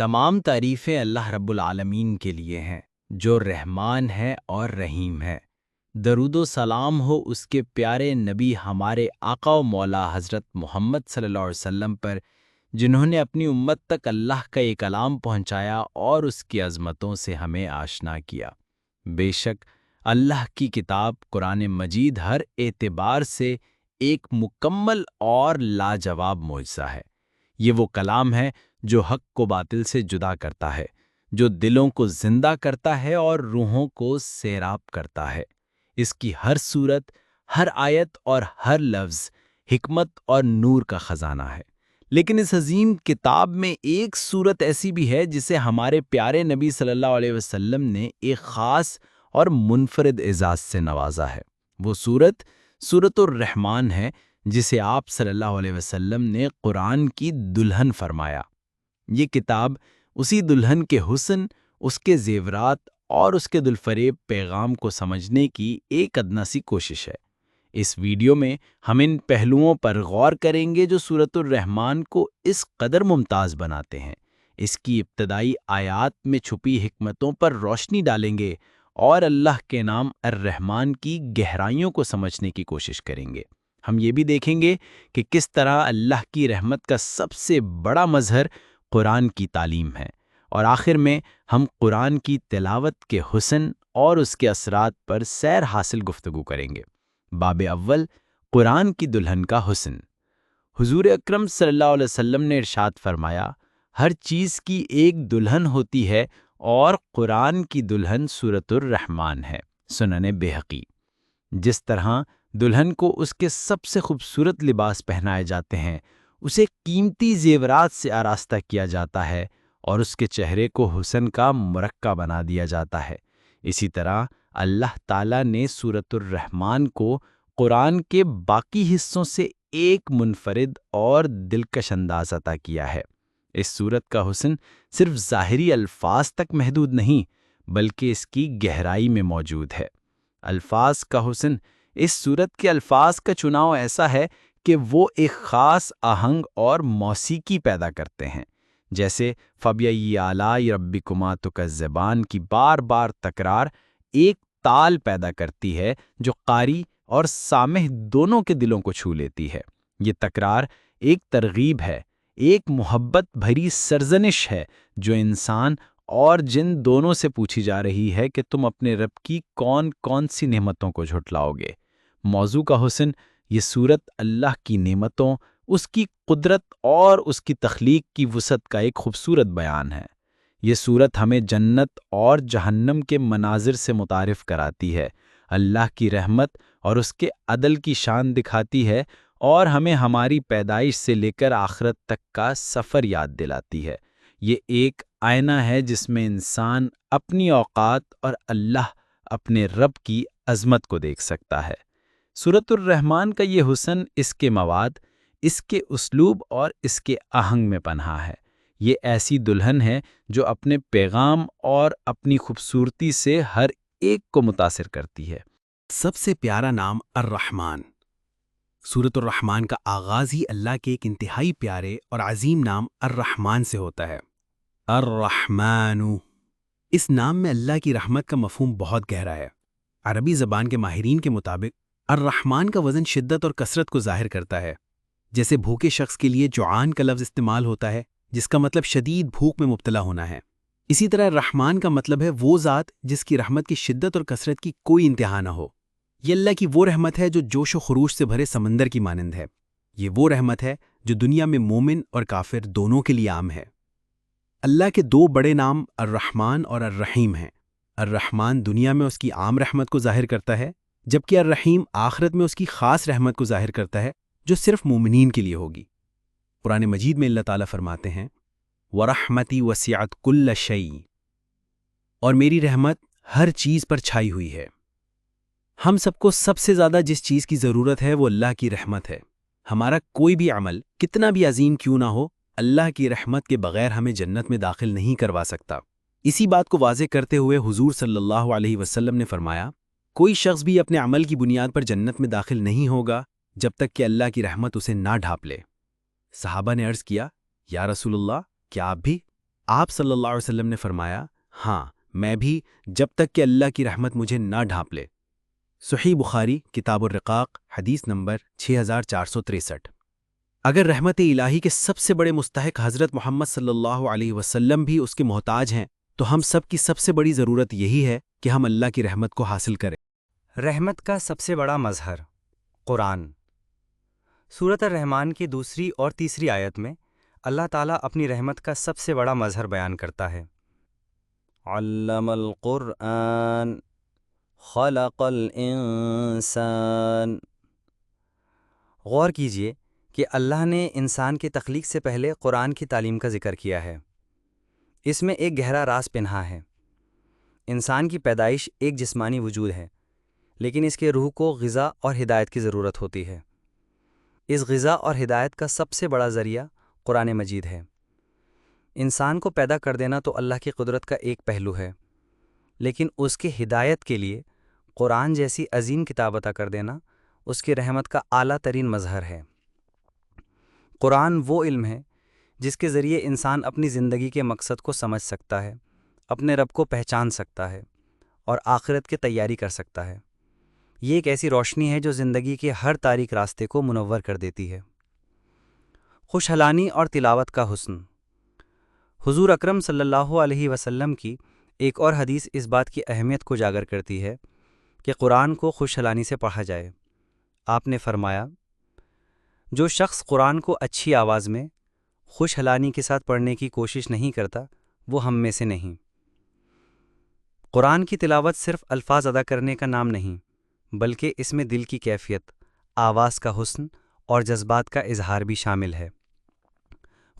تمام تعریفیں اللہ رب العالمین کے لیے ہیں، جو رحمان ہے اور رحیم ہے۔ درود و سلام ہو اس کے پیارے نبی ہمارے آقا و مولا حضرت محمد صلی اللہ علیہ وسلم پر، جنہوں نے اپنی امت تک اللہ کا یہ کلام پہنچایا اور اس کی عظمتوں سے ہمیں آشنا کیا۔ بے شک اللہ کی کتاب قرآن مجید ہر اعتبار سے ایک مکمل اور لاجواب معجزہ ہے۔ یہ وہ کلام ہے جو حق کو باطل سے جدا کرتا ہے، جو دلوں کو زندہ کرتا ہے اور روحوں کو سیراب کرتا ہے۔ اس کی ہر صورت، ہر آیت اور ہر لفظ حکمت اور نور کا خزانہ ہے۔ لیکن اس عظیم کتاب میں ایک صورت ایسی بھی ہے جسے ہمارے پیارے نبی صلی اللہ علیہ وسلم نے ایک خاص اور منفرد اعزاز سے نوازا ہے۔ وہ سورۃ الرحمن ہے، جسے آپ صلی اللہ علیہ وسلم نے قرآن کی دلہن فرمایا۔ یہ کتاب اسی دلہن کے حسن، اس کے زیورات اور اس کے دلفریب پیغام کو سمجھنے کی ایک ادنیٰ سی کوشش ہے۔ اس ویڈیو میں ہم ان پہلوؤں پر غور کریں گے جو سورۃ الرحمن کو اس قدر ممتاز بناتے ہیں۔ اس کی ابتدائی آیات میں چھپی حکمتوں پر روشنی ڈالیں گے اور اللہ کے نام الرحمن کی گہرائیوں کو سمجھنے کی کوشش کریں گے۔ ہم یہ بھی دیکھیں گے کہ کس طرح اللہ کی رحمت کا سب سے بڑا مظہر قرآن کی تعلیم ہے، اور آخر میں ہم قرآن کی تلاوت کے حسن اور اس کے اثرات پر سیر حاصل گفتگو کریں گے۔ باب اول، قرآن کی دلہن کا حسن۔ حضور اکرم صلی اللہ علیہ وسلم نے ارشاد فرمایا، ہر چیز کی ایک دلہن ہوتی ہے اور قرآن کی دلہن سورۃ الرحمن ہے۔ سنن بہقی۔ جس طرح دلہن کو اس کے سب سے خوبصورت لباس پہنائے جاتے ہیں، اسے قیمتی زیورات سے آراستہ کیا جاتا ہے اور اس کے چہرے کو حسن کا مرقع بنا دیا جاتا ہے، اسی طرح اللہ تعالیٰ نے سورۃ الرحمن کو قرآن کے باقی حصوں سے ایک منفرد اور دلکش انداز عطا کیا ہے۔ اس سورت کا حسن صرف ظاہری الفاظ تک محدود نہیں، بلکہ اس کی گہرائی میں موجود ہے۔ الفاظ کا حسن، اس سورت کے الفاظ کا چناؤ ایسا ہے کہ وہ ایک خاص آہنگ اور موسیقی پیدا کرتے ہیں، جیسے فَبِأَيِّ آلَاءِ رَبِّكُمَا تُكَذِّبَانِ کی بار بار تکرار ایک تال پیدا کرتی ہے جو قاری اور سامع دونوں کے دلوں کو چھو لیتی ہے۔ یہ تکرار ایک ترغیب ہے، ایک محبت بھری سرزنش ہے جو انسان اور جن دونوں سے پوچھی جا رہی ہے کہ تم اپنے رب کی کون کون سی نعمتوں کو جھٹلاؤ گے۔ موضوع کا حسن، یہ سورت اللہ کی نعمتوں، اس کی قدرت اور اس کی تخلیق کی وسعت کا ایک خوبصورت بیان ہے۔ یہ سورت ہمیں جنت اور جہنم کے مناظر سے متعارف کراتی ہے، اللہ کی رحمت اور اس کے عدل کی شان دکھاتی ہے، اور ہمیں ہماری پیدائش سے لے کر آخرت تک کا سفر یاد دلاتی ہے۔ یہ ایک آئینہ ہے جس میں انسان اپنی اوقات اور اللہ اپنے رب کی عظمت کو دیکھ سکتا ہے۔ سورۃ الرحمن کا یہ حسن اس کے مواد، اس کے اسلوب اور اس کے آہنگ میں پنہاں ہے۔ یہ ایسی دلہن ہے جو اپنے پیغام اور اپنی خوبصورتی سے ہر ایک کو متاثر کرتی ہے۔ سب سے پیارا نام الرحمن۔ سورۃ الرحمن کا آغاز ہی اللہ کے ایک انتہائی پیارے اور عظیم نام الرحمن سے ہوتا ہے۔ الرحمن، اس نام میں اللہ کی رحمت کا مفہوم بہت گہرا ہے۔ عربی زبان کے ماہرین کے مطابق الرحمن کا وزن شدت اور کثرت کو ظاہر کرتا ہے۔ جیسے بھوکے شخص کے لیے جوعان کا لفظ استعمال ہوتا ہے، جس کا مطلب شدید بھوک میں مبتلا ہونا ہے، اسی طرح الرحمن کا مطلب ہے وہ ذات جس کی رحمت کی شدت اور کثرت کی کوئی انتہا نہ ہو۔ یہ اللہ کی وہ رحمت ہے جو جوش و خروش سے بھرے سمندر کی مانند ہے۔ یہ وہ رحمت ہے جو دنیا میں مومن اور کافر دونوں کے لیے عام ہے۔ اللہ کے دو بڑے نام الرحمن اور الرحیم ہیں۔ الرحمن دنیا میں اس کی عام رحمت کو ظاہر کرتا ہے، جبکہ الرحیم آخرت میں اس کی خاص رحمت کو ظاہر کرتا ہے جو صرف مومنین کے لیے ہوگی۔ قرآن مجید میں اللہ تعالیٰ فرماتے ہیں، وَرَحْمَتِي وَسِعَتْ كُلَّ شَيْءٍ، اور میری رحمت ہر چیز پر چھائی ہوئی ہے۔ ہم سب کو سب سے زیادہ جس چیز کی ضرورت ہے وہ اللہ کی رحمت ہے۔ ہمارا کوئی بھی عمل کتنا بھی عظیم کیوں نہ ہو، اللہ کی رحمت کے بغیر ہمیں جنت میں داخل نہیں کروا سکتا۔ اسی بات کو واضح کرتے ہوئے حضور صلی اللہ علیہ وسلم نے فرمایا، کوئی شخص بھی اپنے عمل کی بنیاد پر جنت میں داخل نہیں ہوگا جب تک کہ اللہ کی رحمت اسے نہ ڈھانپ لے۔ صحابہ نے عرض کیا، یا رسول اللہ، کیا آپ بھی؟ آپ صلی اللہ علیہ وسلم نے فرمایا، ہاں میں بھی، جب تک کہ اللہ کی رحمت مجھے نہ ڈھانپ لے۔ صحیح بخاری کتاب الرقاق حدیث نمبر 6463۔ اگر رحمت الہی کے سب سے بڑے مستحق حضرت محمد صلی اللہ علیہ وسلم بھی اس کے محتاج ہیں، تو ہم سب کی سب سے بڑی ضرورت یہی ہے کہ ہم اللہ کی رحمت کو حاصل کریں۔ رحمت کا سب سے بڑا مظہر قرآن۔ سورۃ الرحمن کی دوسری اور تیسری آیت میں اللہ تعالیٰ اپنی رحمت کا سب سے بڑا مظہر بیان کرتا ہے۔ علم القرآن خلق الانسان۔ غور کیجئے کہ اللہ نے انسان کی تخلیق سے پہلے قرآن کی تعلیم کا ذکر کیا ہے۔ اس میں ایک گہرا راز پنہا ہے۔ انسان کی پیدائش ایک جسمانی وجود ہے، لیکن اس کے روح کو غذا اور ہدایت کی ضرورت ہوتی ہے۔ اس غذا اور ہدایت کا سب سے بڑا ذریعہ قرآن مجید ہے۔ انسان کو پیدا کر دینا تو اللہ کی قدرت کا ایک پہلو ہے، لیکن اس کی ہدایت کے لیے قرآن جیسی عظیم کتاب عطا کر دینا اس کی رحمت کا اعلیٰ ترین مظہر ہے۔ قرآن وہ علم ہے جس کے ذریعے انسان اپنی زندگی کے مقصد کو سمجھ سکتا ہے، اپنے رب کو پہچان سکتا ہے اور آخرت کی تیاری کر سکتا ہے۔ یہ ایک ایسی روشنی ہے جو زندگی کے ہر تاریک راستے کو منور کر دیتی ہے۔ خوشحالانی اور تلاوت کا حسن۔ حضور اکرم صلی اللہ علیہ وسلم کی ایک اور حدیث اس بات کی اہمیت کو اجاگر کرتی ہے کہ قرآن کو خوشحالانی سے پڑھا جائے۔ آپ نے فرمایا، جو شخص قرآن کو اچھی آواز میں خوشحالانی کے ساتھ پڑھنے کی کوشش نہیں کرتا وہ ہم میں سے نہیں۔ قرآن کی تلاوت صرف الفاظ ادا کرنے کا نام نہیں، بلکہ اس میں دل کی کیفیت، آواز کا حسن اور جذبات کا اظہار بھی شامل ہے۔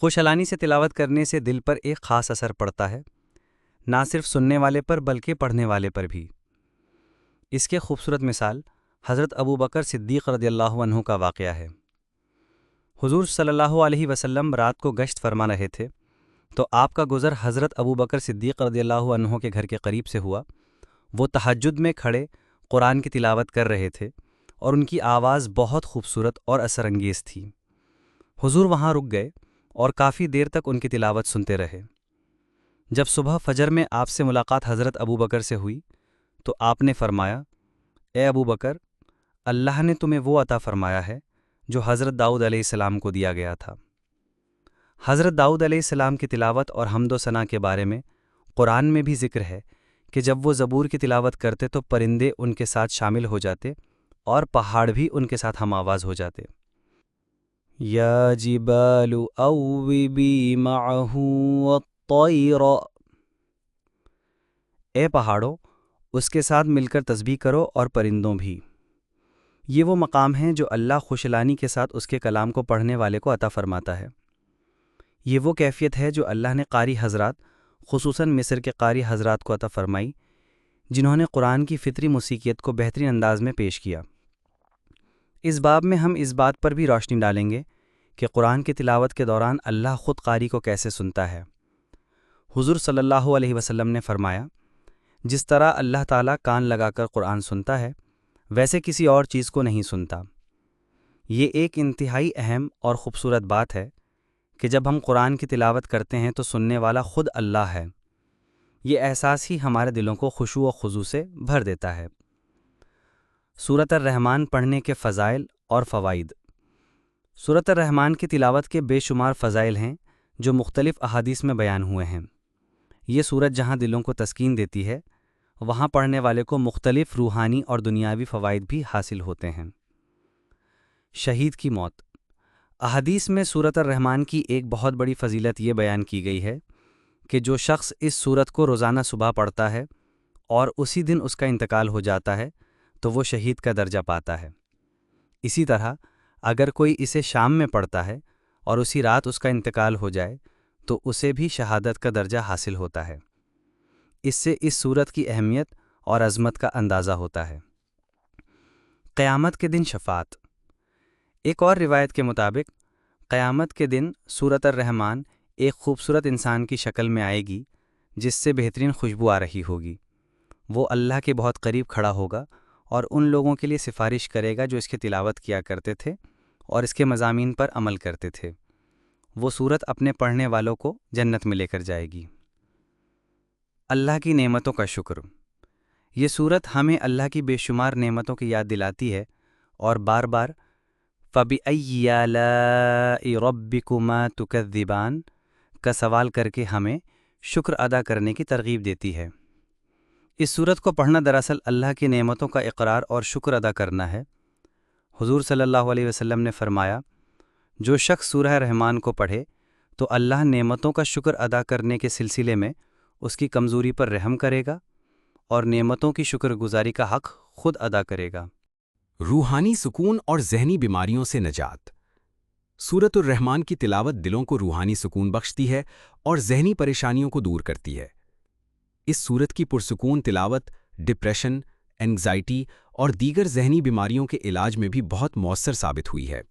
خوشحالانی سے تلاوت کرنے سے دل پر ایک خاص اثر پڑتا ہے، نہ صرف سننے والے پر بلکہ پڑھنے والے پر بھی۔ اس کے خوبصورت مثال حضرت ابوبکر صدیق رضی اللہ عنہ کا واقعہ ہے۔ حضور صلی اللہ علیہ وسلم رات کو گشت فرما رہے تھے تو آپ کا گزر حضرت ابوبکر صدیق رضی اللہ عنہ کے گھر کے قریب سے ہوا۔ وہ تہجد میں کھڑے قرآن کی تلاوت کر رہے تھے اور ان کی آواز بہت خوبصورت اور اثر انگیز تھی۔ حضور وہاں رک گئے اور کافی دیر تک ان کی تلاوت سنتے رہے۔ جب صبح فجر میں آپ سے ملاقات حضرت ابوبکر سے ہوئی تو آپ نے فرمایا، اے ابوبکر، اللہ نے تمہیں وہ عطا فرمایا ہے جو حضرت داؤد علیہ السلام کو دیا گیا تھا۔ حضرت داؤد علیہ السلام کی تلاوت اور حمد و ثنا کے بارے میں قرآن میں بھی ذکر ہے کہ جب وہ زبور کی تلاوت کرتے تو پرندے ان کے ساتھ شامل ہو جاتے اور پہاڑ بھی ان کے ساتھ ہم آواز ہو جاتے۔ یا جبال اوبی معہ والطیر، اے پہاڑوں اس کے ساتھ مل کر تسبیح کرو اور پرندوں بھی۔ یہ وہ مقام ہیں جو اللہ خوشحالانی کے ساتھ اس کے کلام کو پڑھنے والے کو عطا فرماتا ہے۔ یہ وہ کیفیت ہے جو اللہ نے قاری حضرات، خصوصاً مصر کے قاری حضرات کو عطا فرمائی، جنہوں نے قرآن کی فطری موسیقیت کو بہترین انداز میں پیش کیا۔ اس باب میں ہم اس بات پر بھی روشنی ڈالیں گے کہ قرآن کی تلاوت کے دوران اللہ خود قاری کو کیسے سنتا ہے۔ حضور صلی اللہ علیہ وسلم نے فرمایا، جس طرح اللہ تعالیٰ کان لگا کر قرآن سنتا ہے ویسے کسی اور چیز کو نہیں سنتا۔ یہ ایک انتہائی اہم اور خوبصورت بات ہے کہ جب ہم قرآن کی تلاوت کرتے ہیں تو سننے والا خود اللہ ہے۔ یہ احساس ہی ہمارے دلوں کو خشوع و خضوع سے بھر دیتا ہے۔ سورۃ الرحمن پڑھنے کے فضائل اور فوائد۔ سورۃ الرحمن کی تلاوت کے بے شمار فضائل ہیں جو مختلف احادیث میں بیان ہوئے ہیں۔ یہ سورت جہاں دلوں کو تسکین دیتی ہے، وہاں پڑھنے والے کو مختلف روحانی اور دنیاوی فوائد بھی حاصل ہوتے ہیں۔ شہید کی موت۔ احادیث میں سورۃ الرحمن کی ایک بہت بڑی فضیلت یہ بیان کی گئی ہے کہ جو شخص اس سورت کو روزانہ صبح پڑھتا ہے اور اسی دن اس کا انتقال ہو جاتا ہے تو وہ شہید کا درجہ پاتا ہے۔ اسی طرح اگر کوئی اسے شام میں پڑھتا ہے اور اسی رات اس کا انتقال ہو جائے تو اسے بھی شہادت کا درجہ حاصل ہوتا ہے۔ اس سے اس سورت کی اہمیت اور عظمت کا اندازہ ہوتا ہے۔ قیامت کے دن شفاعت۔ ایک اور روایت کے مطابق قیامت کے دن سورۃ الرحمن ایک خوبصورت انسان کی شکل میں آئے گی جس سے بہترین خوشبو آ رہی ہوگی۔ وہ اللہ کے بہت قریب کھڑا ہوگا اور ان لوگوں کے لیے سفارش کرے گا جو اس کی تلاوت کیا کرتے تھے اور اس کے مضامین پر عمل کرتے تھے۔ وہ سورت اپنے پڑھنے والوں کو جنت میں لے کر جائے گی۔ اللہ کی نعمتوں کا شکر۔ یہ سورت ہمیں اللہ کی بے شمار نعمتوں کی یاد دلاتی ہے اور بار بار فَبِأَيِّ آلَاءِ رَبِّكُمَا تُكَذِّبَانِ کا سوال کر کے ہمیں شکر ادا کرنے کی ترغیب دیتی ہے۔ اس سورت کو پڑھنا دراصل اللہ کی نعمتوں کا اقرار اور شکر ادا کرنا ہے۔ حضور صلی اللہ علیہ وسلم نے فرمایا، جو شخص سورہ رحمان کو پڑھے تو اللہ نعمتوں کا شکر ادا کرنے کے سلسلے میں اس کی کمزوری پر رحم کرے گا اور نعمتوں کی شکر گزاری کا حق خود ادا کرے گا۔ روحانی سکون اور ذہنی بیماریوں سے نجات۔ سورۃ الرحمن کی تلاوت دلوں کو روحانی سکون بخشتی ہے اور ذہنی پریشانیوں کو دور کرتی ہے۔ اس سورت کی پرسکون تلاوت ڈپریشن، اینگزائٹی اور دیگر ذہنی بیماریوں کے علاج میں بھی بہت مؤثر ثابت ہوئی ہے۔